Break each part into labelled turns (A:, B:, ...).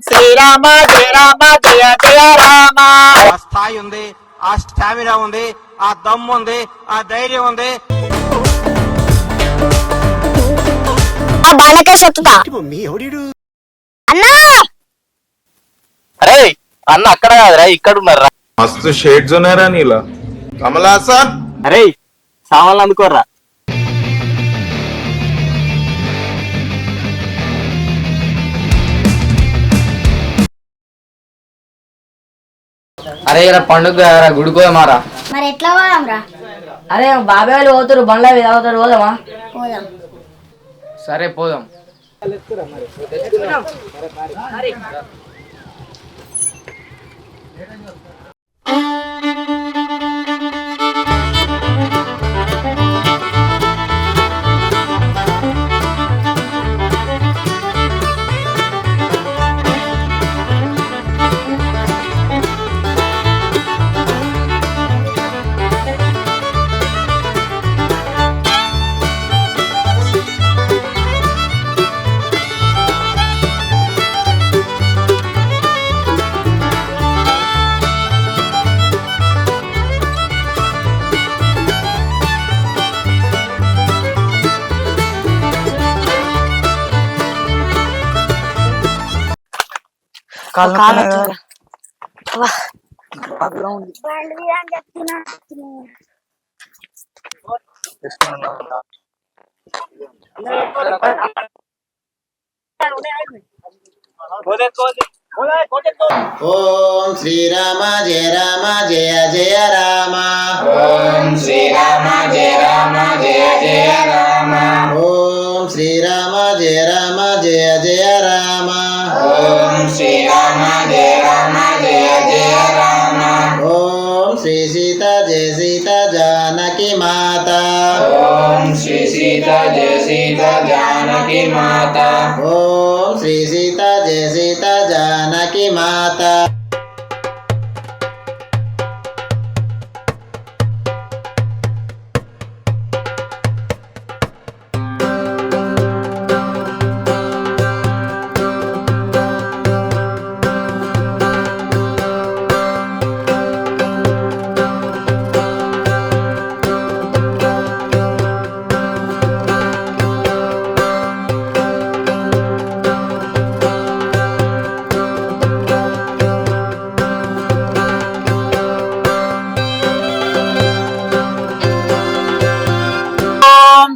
A: శ్రీరామ జయ రామ జయ జయ రామ.
B: ఆ స్థాయి ఉంది, ఆ స్టామినా ఉంది, ఆ దమ్ము ఉంది, ఆ ధైర్యం ఉంది.
C: ఆ బాలకాయ సొత్తుతా అన్నా.
A: అరే అన్న అక్కడ కాదురా ఇక్కడ ఉన్నారా.
D: మస్తు షేడ్స్ ఉన్నారా నీలా కమలాసా.
A: అరే సామాన్లు అందుకోర్రా.
E: అరే ఇలా పండుగ గుడికోమారా.
C: మరి ఎట్లా పోదాం రా?
F: అరే బాబాయ్ వాళ్ళు పోతారు, బండ్ల మీద అవుతారు, పోదామా?
C: పోదాం.
E: సరే పోదాం.
G: ఓం శ్రీరామ జయ రామ జయ జయ రామ.
E: ఓం శ్రీరామ జయ రామ జయ జయ రామ.
G: ఓం శ్రీరామ జయ రామ జయ జయ రామ.
E: ఓం శ్రీరామ జయ రామ జయ జయ రామ.
G: ఓం శ్రీ సీత జయ సీత జానకి మాత.
E: ఓం శ్రీ సీత జయ సీత జానకి మాత.
G: ఓం శ్రీ సీత జయ సీత జానకి మాత.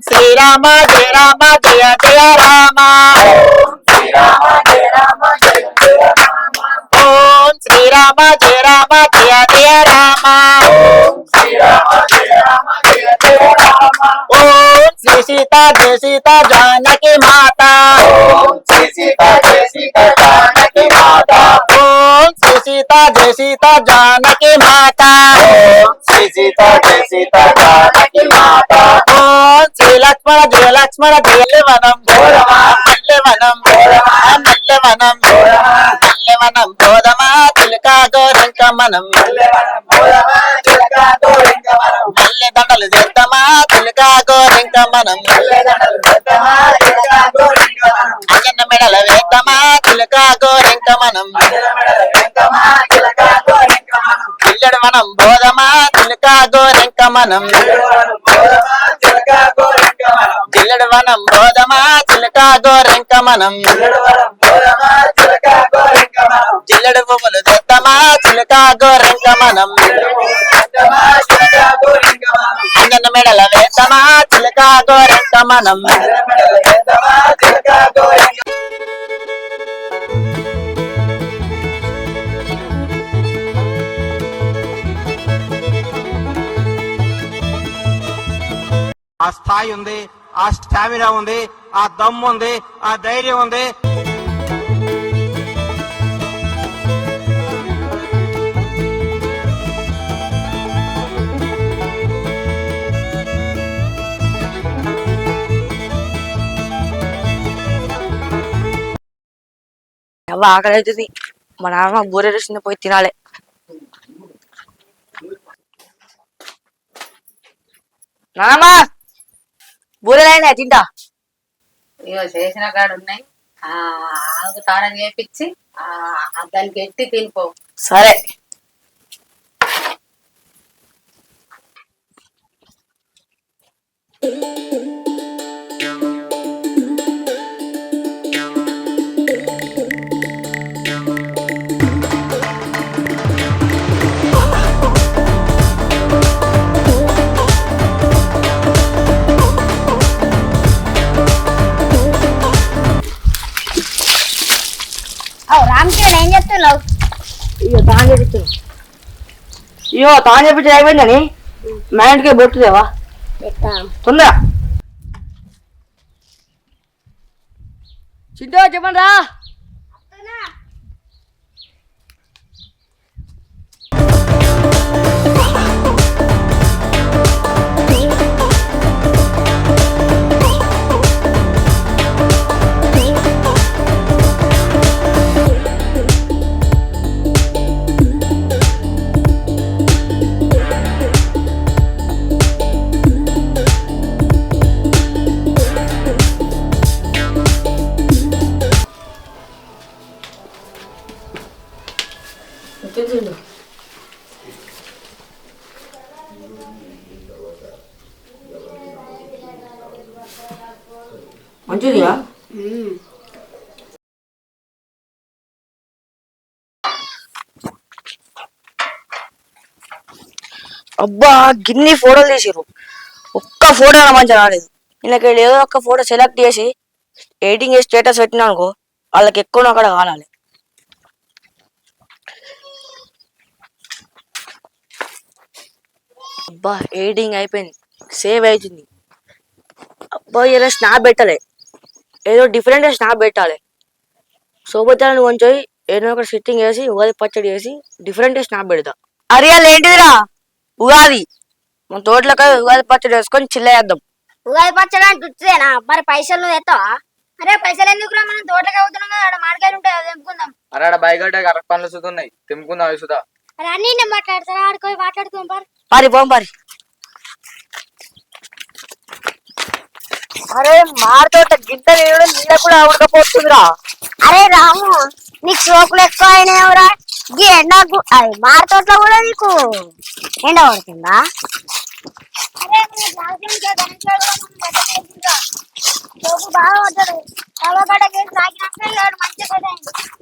A: శ్రీరామ జయ రామ జయ జయ రామ. ఓం శ్రీరామ జయ రామ జయ జయ రామ. ఓం శ్రీ సీత జయ సీత జానకి మాత. ఓం శ్రీ సీత జయ సీత జానకి మాత. ఓం శ్రీ సీత జయ సీత జానకి మాత. ఓం శ్రీ సీత జయ సీత జానకి మాత. ఓం శ్రీ లక్ష్మణ జయ లక్ష్మణ జయవనం గోరమా మల్లెవనం గోరమా మల్లెవనం గోరమా మల్లెవనం గోదమా చిలకా గోరంక మనం మల్లె దండలు చేద్దామా చిలకా గోరంక మనం అంజన్న మెడల వేద్దామా చిలకా గోరంక మనం పిల్లడు మనం బోధమా చిలకా గోరంక మనం జిల్లడు వనం బోధమా చిలకా గోరంక మనం జిల్లడు పువ్వులు తెద్దామా చిలకా గోరంక మనం అంజన్న మెడల వేద్దామా చిలకా గోరంక మనం
B: ఆ స్థాయి ఉంది, ఆ స్టామినా ఉంది, ఆ దమ్ము ఉంది, ఆ ధైర్యం ఉంది.
F: ఆకలి అవుతుంది. మా నాన్న బూరె రేసింది, పోయి తినాలి. నానమ్మా బూరెలైనా తింటా.
H: ఇగో చేసిన కాడ ఉన్నాయి. ఆకు తారం చేపించి దానికి ఎట్టి తినిపో.
F: సరే.
C: రామకిరణ్ ఏం చెప్తున్నావు?
F: ఇయ్యో తాను చెప్తున్నావు. ఇయ్యో తాను చెప్పించి అయిపోయిందని మా ఇంటికి బొట్టుదేవా తొందర. చింటూ చెప్పండి రా. మంచిదిగా అబ్బా గిన్ని ఫోటోలు తీసిరు, ఒక్క ఫోటో మంచిగా రాలేదు. వీళ్ళకి ఏదో ఒక్క ఫోటో సెలెక్ట్ చేసి ఎడిటింగ్ చేసి స్టేటస్ పెట్టినా అనుకో వాళ్ళకి ఎక్కువ అక్కడ కావాలి. అబ్బా ఎడిటింగ్ అయిపోయింది, సేవ్ అవుతుంది. అబ్బా ఇలా స్నాప్ పెట్టాలి, ఏదో డిఫరెంట్ స్నాప్ పెట్టాలి. సోబత్యాలను కొంచెం ఏదో ఒక సెట్టింగ్ వేసి ఉగాది పచ్చడి వేసి డిఫరెంట్ స్నాప్ పెడతా. అరే ఏంటిదిరా ఉగాది, మన తోటలోకి ఉగాది పచ్చడి వేసుకొని చిల్లేద్దాం.
C: ఉగాది పచ్చడి అంటేనా? మరి పైసలు నువ్వు ఎత్తావా? అరే పైసలు ఎందుకు రా, మనం తోటలోకి అవుతున్నాం కదా, ఆడ మామిడికాయలు ఉంటాయి అది తెంపుకుందాం.
E: అరే ఆడ బయగడ్డ కరెక్ట్ పనులు సుతున్నాయి, తెంపుకుందాం అవి సుధా.
C: అరే అన్ని నేను మాట్లాడతారా? ఆడుకోయి మాట్లాడుతాం పారి
F: పారి పోం పారి. అరే మాడితోట గిడ్డ నీళ్ళ కూడా ఉడకపోతుందిరా.
C: అరే రాము, నీకు సోకులు ఎక్కువ అయినావురా. ఈ ఎండకు అది మారుతోట్లో కూడా నీకు ఎండ పడుతుందా?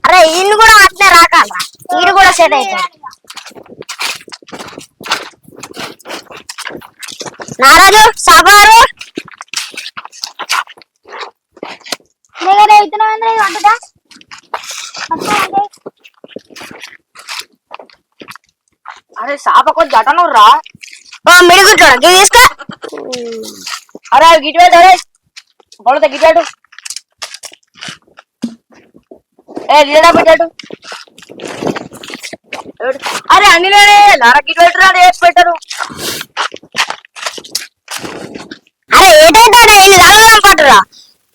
C: అరే ఇల్లు కూడా అట్నే రాకాలరా, ఈడు కూడా సెట్ అవుతాడు. నారాజు సాబారు వంటదా
F: అరే సాప కొంచెం అటను రా.
C: మిడిగుట్టాడు తీసుకో.
F: అరే గిట్ పెట్టు, అరే పొలత గిట్టాడు. లీడా పెట్టాడు. అరే అన్ని నేనే నారా గిట్ పెట్టరా వేసి పెట్టారు.
C: అరే ఏటైతే ఇల్లు కలవడం పట్టురా,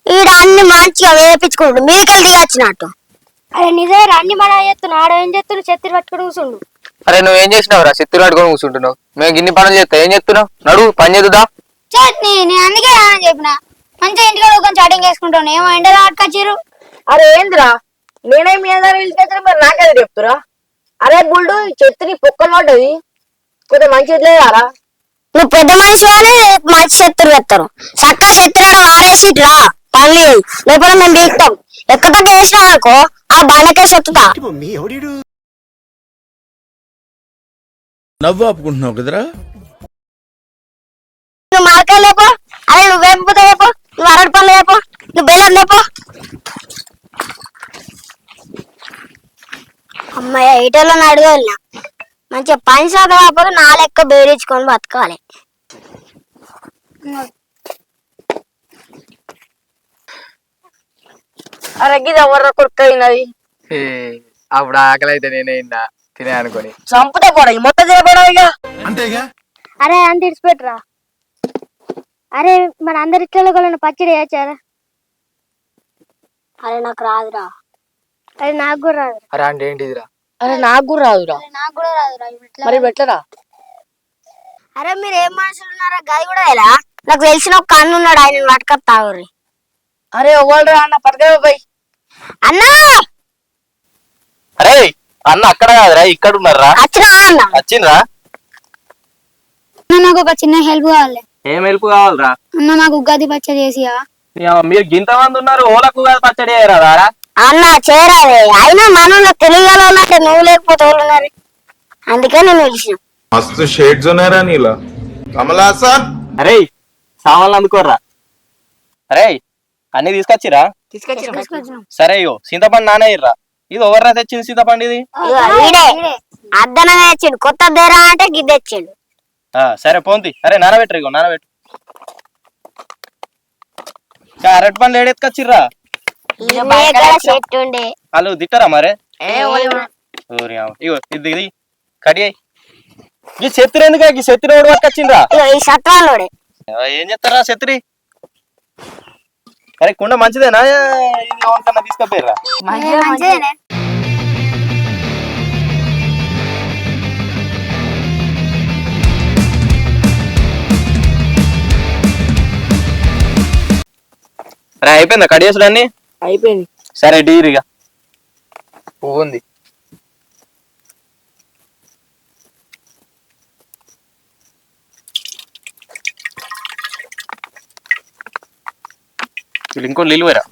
C: ఈడ అన్ని మంచిగా వేపించుకుంటు మీకెళ్ళి దిగొచ్చినట్టు. అరే నిజమే అన్ని మన చేస్తున్నా, ఆడ ఏం చేస్తున్నాడు? చెత్తిరి పట్టుకుని కూర్చుండు.
E: అరే నువ్వేం చేసినావు రా, చెత్తులు కట్టుకొని కూర్చుంటున్నావు. మేము గిన్ని పనులు చేస్తా ఏం చెప్తున్నావు? నడు పని చేద్దా.
C: చట్నీ నేను అందుకే చెప్పిన మంచిగా ఇంటికాడ కొంచెం చాటింగ్ వేసుకుంటాను. ఏమో ఎండలో అట్టుకొచ్చిర్రు.
F: అరే ఏంద్రా నేనే మీ అందరూ వెళ్తే మరి నాకేదో చెప్తురా. అరే బుల్డు చెత్తిని పొక్కలు పడ్డది, కొంచెం మంచి లేదారా.
C: నువ్వు పెద్ద మనిషి అని మంచి చెత్తులు పెడతారు. చక్క చెత్తులను వారేసి రా పని, లేకపోతే మేము బీక్తాం. ఎక్కడ వేసినాం అనుకో ఆ బండకే చెత్తుతా.
D: నవ్వు ఆపుకుంటున్నావు కదరా.
C: నువ్వు మార్కాయలు లేపో, అరే నువ్వేంపుతా లేపో, నువ్వు అరటి పనులు లేపో, నువ్వు బెల్లం లేపో. అమ్మాయి ఈటలో అడగలినా మంచిగా పని శాతం కాకపోతే నా లెక్క బేరించుకొని బతకాలి.
F: అరే గిది ఎవరు కొడుకైనది.
E: అప్పుడు ఆకలి అయితే నేనే తినే అనుకోని
F: చంపుతే కూడా మొత్తం చేయబడా ఇక
D: అంతేగా.
C: అరే అంత ఇడిచిపెట్టరా. అరే మన అందరి ఇట్లలో పచ్చడి వేయచ్చారా? అరే నాకు రాదురా. అరే నాకు కూడా రాదు.
E: అరే అంటే ఏంటిదిరా?
F: అరే నాకు కూడా రాదురా.
C: నాకు కూడా రాదురా.
F: మరి పెట్టరా.
C: అరే మీరు ఏం మనుషులు ఉన్నారా? గది కూడా ఎలా? నాకు తెలిసిన ఒక అన్న ఉన్నాడు, ఆయన పట్టుకొని తాగుర్రి.
F: అరే ఎవరు రా అన్న పట్టుక పోయి.
C: అన్నా
A: అన్న అక్కడ కాదురా ఇక్కడ ఉన్నారా
C: వచ్చినా అన్న
A: వచ్చిండ్రా
C: నాకు ఒక చిన్న హెల్ప్ కావాలి.
A: ఏం హెల్ప్ కావాలరా
C: అన్న నాకు ఉగాది పచ్చడి చేసియా.
A: మీరు గింత మంది ఉన్నారు ఓలకు పచ్చడి చేయరాదా
C: అన్న చేరాలి అయినా మనలో తెలియగలంటే నువ్వు లేకపోతే వాళ్ళు అందుకే నేను పిలిచిన.
D: मस्त शेड्स ఉన్నాయి రా నీలా కమలా సార్
A: అరే సామాన్లు అందుకోర్రా అరే అన్ని తీసుకొచ్చిరా
F: తీసుకొచ్చి
A: సరే ఇగో చింతపండు నానేయ్యరా ఇది ఎవర్రా తెచ్చింది చింతపండు ఇది
C: అద్దనంగా తెచ్చిండు కొత్త దేరా అంటే గిద్ద తెచ్చిండు.
A: సరే పోంది అరే నానబెట్టరు ఇగో నానబెట్టు అరటి పండ్లు ఏడెత్తుకొచ్చిర్రా
C: చెట్టు ఉండే
A: వాళ్ళు తిట్టరా మరే ఇగో ఇది కడి అయ్యి ఈ చెత్తిరి ఎందుకు ఈ చెత్తిరి ఎవడు పట్టుకొచ్చిండ్రా
C: ఈ సత్వాలోడే
A: ఏం చెప్తారా చెత్తిరి అరే కుండ మంచిదేనా ఇది ఎవరికన్నా తీసుకపోయారా
C: మంచిదేనే.
A: అరే అయిపోయిందా కడియేసుడు అన్ని
F: అయిపోయింది.
A: సరే డీరిగా పువ్వు ఉంది వీళ్ళు ఇంకో నిలువరా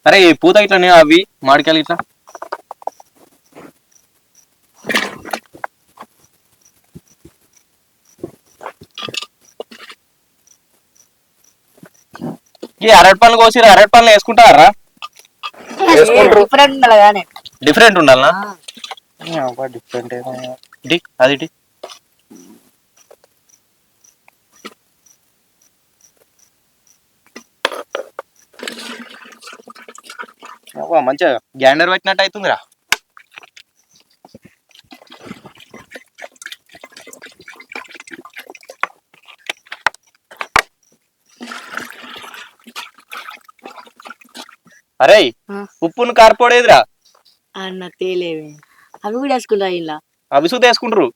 A: అరే ఈ పూత ఇట్లా అవి మామిడికాయలు ఇట్లా ఈ అరటి పనులు కోసిరు అరటి పనులు వేసుకుంటారా
F: డిఫరెంట్ ఉండాలి కానీ
A: డిఫరెంట్ ఉండాలనా డిఫరెంట్ ఇటీ అది ఇటీ మంచిగా గ్యాండర్ పెట్టినట్టు అవుతుందిరా అరే ఉప్పును కార్పొడేదిరా
F: అన్న తేలేవి అవి కూడా వేసుకుంటా ఇలా
A: అవి సుత వేసుకుంటారు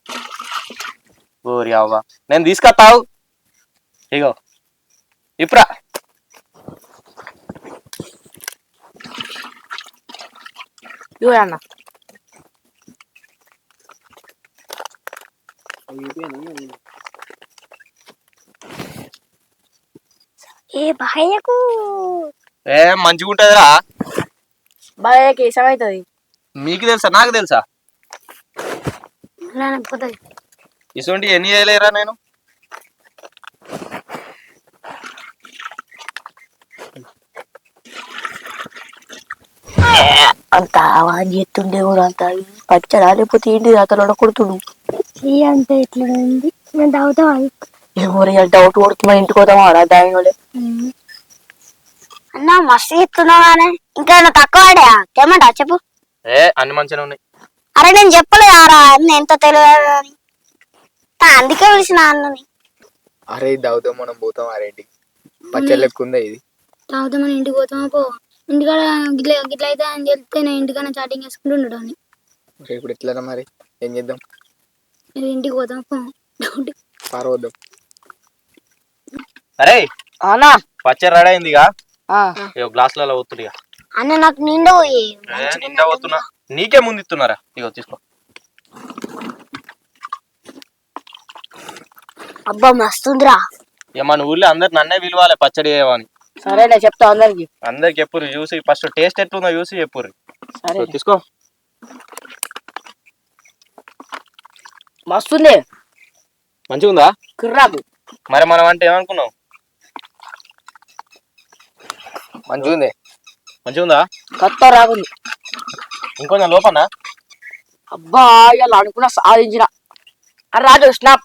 A: ఓరి అవ్వ నేను తీసుకొస్తావు ఇగో ఇప్పుడా
F: ఇవ్వ అన్న
C: ఏ భయకు
A: ఏ మంచిగా ఉంటదిరా
F: బాగా కేసం అవుతుంది.
A: మీకు తెలుసా నాకు తెలుసా
C: పోతుంది.
A: ఇటువంటి ఎన్ని చేయలేరా నేను
F: అంత ఆవాజ్ చేస్తుండే కూడా అంత పచ్చడా లేకపోతే ఏంటి అతను కొడుతుడు
C: అంత ఇట్లా ఉంది నేను తాగుతావా
F: ఏమో డౌట్ కొడుతున్నా ఇంటికి పోతామా దాని వాళ్ళే
C: అన్న మస్తు ఇస్తున్నావు కానీ ఇంకా తక్కువ ఆడా ఏమంటా చెప్పు.
A: అన్ని మంచిగా ఉన్నాయి
C: అరే నేను చెప్పలేదు ఆరా అన్న ఎంత తెలియదు అని అందుకే పిలిచిన అన్నని.
E: అరే దావుతాం మనం పోతాం అరేంటికి పచ్చడి లెక్క ఉందా ఇది
C: తాగుతాం మన ఇంటికి పోతామా పో ఇంటికాడ గిట్ల గిట్ల అయితే అని చెప్తే నేను ఇంటికన్నా చాటింగ్ వేసుకుంటుండడు అని.
E: ఇప్పుడు ఎట్లా మరి ఏం చేద్దాం
C: ఇంటికి పోతాం పో
E: పారవద్దాం.
A: అరే
F: అన్నా
A: పచ్చడి రెడీ అయిందిగా గ్లాసులలో ఒత్తుడిగా
C: అన్న నాకు నిండా పోయి
A: నిండా పోతున్నా నీకే ముందు ఇస్తున్నారా ఇగో తీసుకో.
C: అబ్బా మస్తుందిరా.
A: మన ఊర్లో అందరు నన్నే విలువాలి పచ్చడి చేయమని.
F: సరేలే చెప్తా అందరికి
A: అందరికి చెప్పుర్రు చూసి ఫస్ట్ టేస్ట్ ఎట్లుందో చూసి చెప్పుర్రు.
F: సరే
A: తీసుకో
F: మస్తుంది
A: మంచిగా ఉందా
F: కుర్రాకు
A: మరి మనం అంటే ఏమనుకున్నావు
E: మంచిగా ఉంది
A: మంచిగా ఉందా
F: కొత్త రాకుంది
A: ఇంకొంచెం లోపన్నా
F: అబ్బా ఇలా అనుకున్నా సాధించిన. అరే రాజు స్నాప్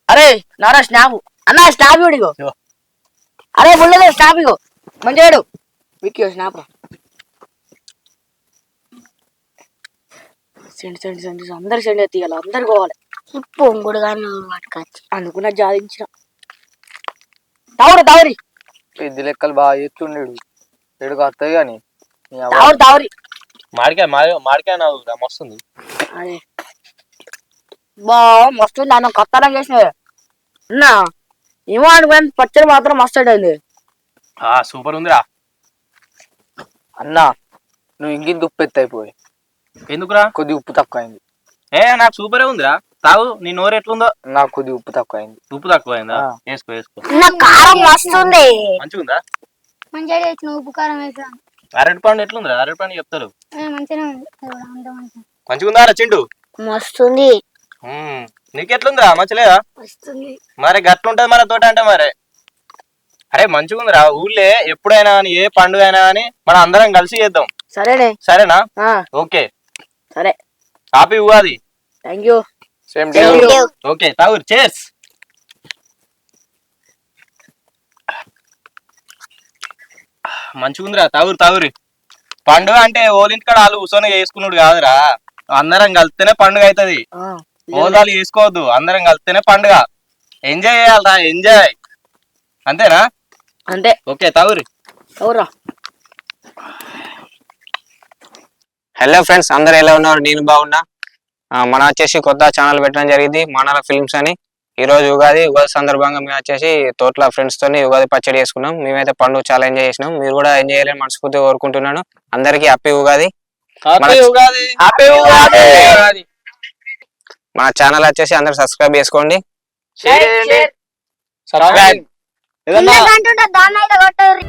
F: అరే నారా స్నాప్ అన్న స్నాప్ ఇగో అరే ముళ్ళదే స్నాప్ ఇగో మంచిగాడు విక్కీ స్నాప్ రా సెండ్ సెండ్ సెండ్ అందరు సెండ్ ఎత్తియాలి అందరు పోవాలి
C: పొంగుడు కానీ పట్టుకొచ్చి
F: అనుకున్న జాదించిన తావురి తావురి
E: పెద్ద లెక్కలు బాగా చేస్తుండేడు ఏడుకు వస్తాయి కానీ
F: తావురి తావురి
A: మాడికాయ మాడికాయ నాకు వస్తుంది.
F: అదే బా మస్తు నన్ను కొత్తగా చేసిన అన్నా ఏమో అనుకున్నాను పచ్చడి మాత్రం మస్తు అయింది.
H: సూపర్ ఉందిరా.
I: అన్నా నువ్వు ఇంకింత ఉప్పు ఎత్తైపోయి
H: ఎందుకురా?
I: కొద్ది ఉప్పు తక్కువైంది.
H: నాకు సూపరే ఉందిరా. తాగు, నీ నోరు ఎట్లుందో.
I: నాకు కొద్ది ఉప్పు తక్కువైంది.
H: ఉప్పు తక్కువైందా? వేసుకో వేసుకో.
C: కారం వస్తుంది.
H: మంచిగుందా?
C: మంచిగా చేసిన ఉప్పు కారం వేసా.
H: అరటి పండు ఎట్లుందిరా? అరటి పండు చెప్తారు.
C: మంచిగా
H: మంచిగుందా రా చిండు?
C: మస్తుంది.
H: నీకెట్లుందిరా? మంచిలేదా?
C: వస్తుంది.
H: మరి గట్లుంటది మన తోట అంటే మరి. అరే మంచిగుందిరా. ఊళ్ళే ఎప్పుడైనా కానీ ఏ పండుగ అయినా కానీ మనం అందరం కలిసి చేద్దాం.
F: సరేనే.
H: సరేనా? ఓకే
F: సరే.
H: Happy Ugadi.
F: Thank you.
I: Same
H: okay తాగురు. చేర్స్. మంచిగుందిరా. తాగురి. పండుగ అంటే ఓలింటికాడ వాళ్ళు కూర్చొని చేసుకున్నాడు కాదురా. అందరం కలిస్తేనే పండుగ అవుతుంది. ఓదాలు చేసుకోవద్దు. అందరం కలిస్తేనే పండుగ. ఎంజాయ్ చేయాలరా. ఎంజాయ్. అంతేనా?
F: అంతే.
H: ఓకే తాగురి.
F: అవురా.
B: హలో ఫ్రెండ్స్, అందరు ఎలా ఉన్నారు? నేను బాగున్నా. మన వచ్చేసి కొత్త ఛానల్ పెట్టడం జరిగింది, మానాల ఫిల్మ్స్ అని. ఈ రోజు ఉగాది సందర్భంగా మేము వచ్చేసి తోటల ఫ్రెండ్స్ తోని ఉగాది పచ్చడి చేసుకున్నాం. మేమైతే పండుగ చాలా ఎంజాయ్ చేసినాం. మీరు కూడా ఎంజాయ్ చేయాలని మనస్ఫూర్తిగా కోరుకుంటున్నాను. అందరికీ హ్యాపీ ఉగాది. మన ఛానల్ వచ్చేసి అందరు సబ్స్క్రైబ్ చేసుకోండి.
I: సబ్స్క్రైబ్.
C: దాన్ని అయితే కొట్టరు.